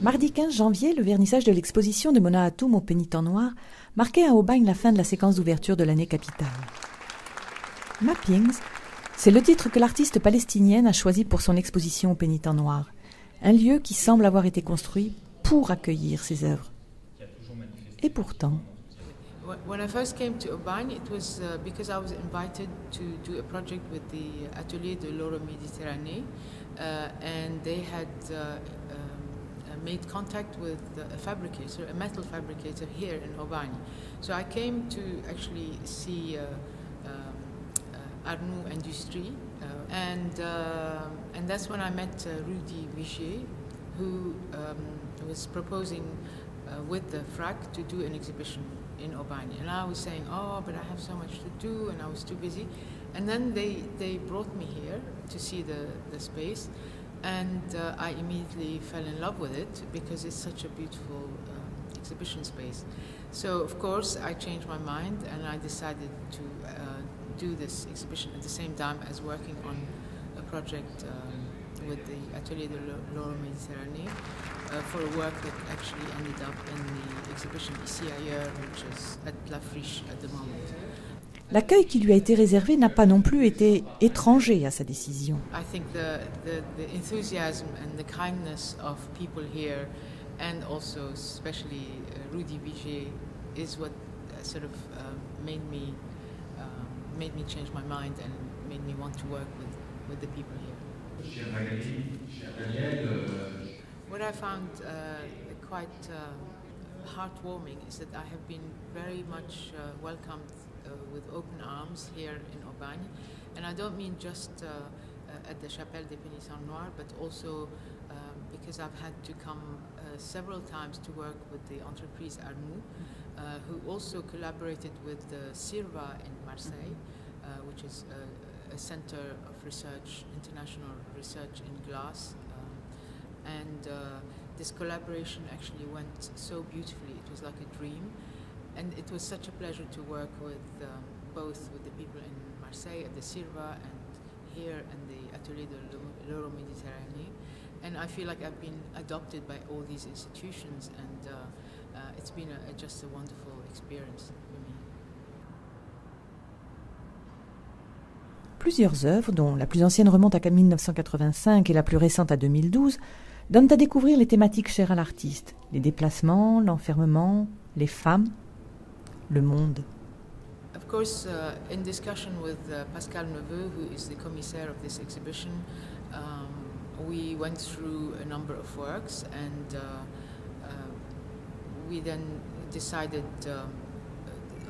Mardi 15 janvier, le vernissage de l'exposition de Mona Hatoum aux Pénitents Noirs marquait à Aubagne la fin de la séquence d'ouverture de l'année capitale. Mappings, c'est le titre que l'artiste palestinienne a choisi pour son exposition aux Pénitents Noirs, un lieu qui semble avoir été construit pour accueillir ses œuvres. Et pourtant... When I first came to Aubagne, it was because I was invited to do a project with the Atelier de l'Euro-Méditerranée, and they had made contact with a fabricator, a metal fabricator here in Aubagne. So I came to actually see Arnoux Industrie, and that's when I met Rudy Vigier, who was proposing with the FRAC to do an exhibition in Aubagne. And I was saying, oh, but I have so much to do, and I was too busy. And then they brought me here to see the space, and I immediately fell in love with it because it's such a beautiful exhibition space. So, of course, I changed my mind, and I decided to do this exhibition at the same time as working on a project with the Atelier de l'Euro-Méditerranée for a work that actually ended up in the exhibition ici ailleurs, which is at La Friche at the moment. L'accueil qui lui a été réservé n'a pas non plus été étranger à sa décision. I think the enthusiasm and the kindness of people here, and also especially Rudy Vigier, is what sort of made me change my mind and made me want to work with the people here. What I found quite heartwarming is that I have been very much welcomed with open arms here in Aubagne, and I don't mean just at the Chapelle des Pénitents Noirs, but also because I've had to come several times to work with the entreprise Arnoux, who also collaborated with the CIRVA in Marseille, which is a center of research, international research in glass. And this collaboration actually went so beautifully. It was like a dream. And it was such a pleasure to work with both with the people in Marseille at the CIRVA and here in the Atelier de l'Euro-Méditerranée. And I feel like I've been adopted by all these institutions, and it's been just a wonderful experience for me. Plusieurs œuvres, dont la plus ancienne remonte à 1985 et la plus récente à 2012, donnent à découvrir les thématiques chères à l'artiste, les déplacements, l'enfermement, les femmes, le monde. Of course, in discussion with Pascal Neveu, who is the commissaire of this exhibition, we went through a number of works, and we then decided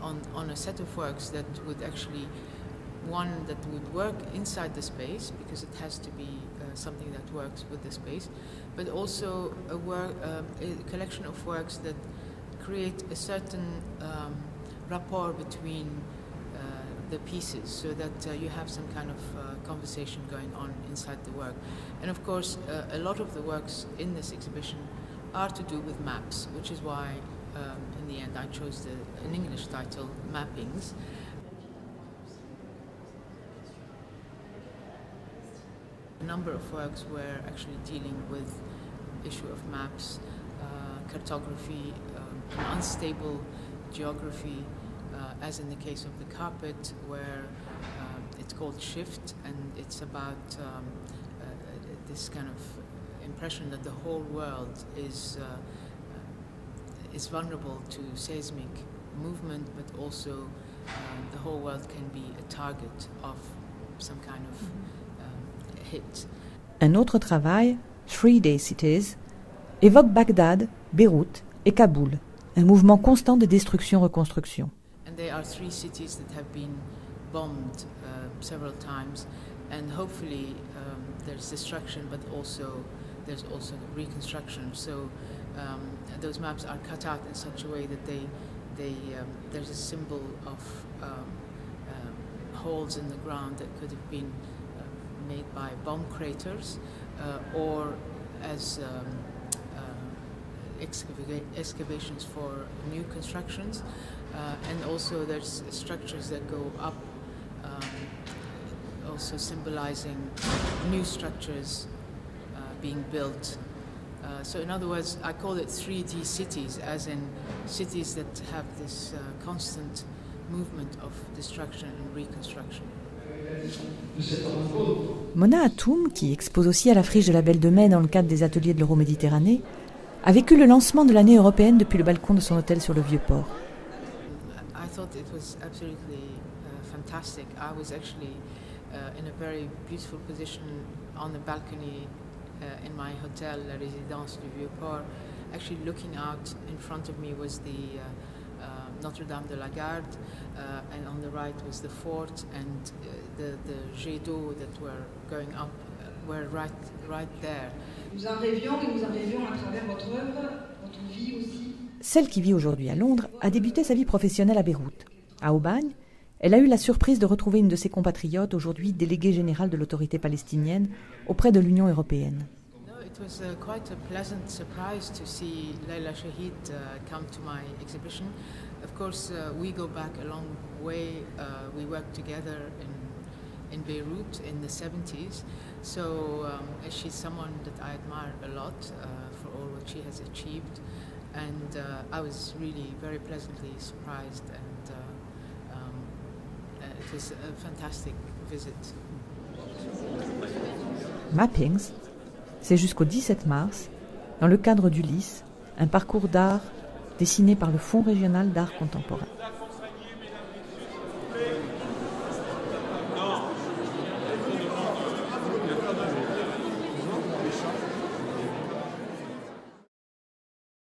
on a set of works that would actually, one that would work inside the space, because it has to be something that works with the space, but also a collection of works that create a certain rapport between the pieces, so that you have some kind of conversation going on inside the work. And of course, a lot of the works in this exhibition are to do with maps, which is why in the end I chose an English title, Mappings. A number of works were actually dealing with issue of maps, cartography, unstable geography, as in the case of the carpet, where it's called Shift, and it's about this kind of impression that the whole world is vulnerable to seismic movement, but also the whole world can be a target of some kind of hit. Un autre travail, 3-Day Cities, évoque Bagdad, Beyrouth et Kaboul, un mouvement constant de destruction-reconstruction. And there are 3 cities that have been bombed several times, and hopefully there's destruction, but there's also reconstruction. So those maps are cut out in such a way that there's a symbol of holes in the ground that could have been made by bomb craters or as excavations for new constructions, and also there's structures that go up, also symbolizing new structures being built So in other words, I call it 3D cities, as in cities that have this constant movement of destruction and reconstruction. Mona Hatoum, qui expose aussi à la friche de la Belle de Mai dans le cadre des ateliers de l'Euroméditerranée, a vécu le lancement de l'année européenne depuis le balcon de son hôtel sur le Vieux-Port. I thought it was absolutely fantastic. I was actually in a very beautiful position on the balcony in my hotel, La Résidence du Vieux-Port. Actually looking out in front of me was the Notre-Dame de la Garde, and on the right was the fort, and the jets d'eau that were going up were right there. Nous en rêvions et nous en rêvions à travers votre œuvre, votre vie aussi. Celle qui vit aujourd'hui à Londres a débuté sa vie professionnelle à Beyrouth. À Aubagne, elle a eu la surprise de retrouver une de ses compatriotes, aujourd'hui déléguée générale de l'autorité palestinienne auprès de l'Union européenne. It was quite a pleasant surprise to see Leila Shahid come to my exhibition. Of course, we go back a long way. We worked together in Beirut in the 70s. So she's someone that I admire a lot for all what she has achieved. And I was really very pleasantly surprised, and it was a fantastic visit. Mappings, c'est jusqu'au 17 mars, dans le cadre du LIS, un parcours d'art dessiné par le Fonds régional d'art contemporain.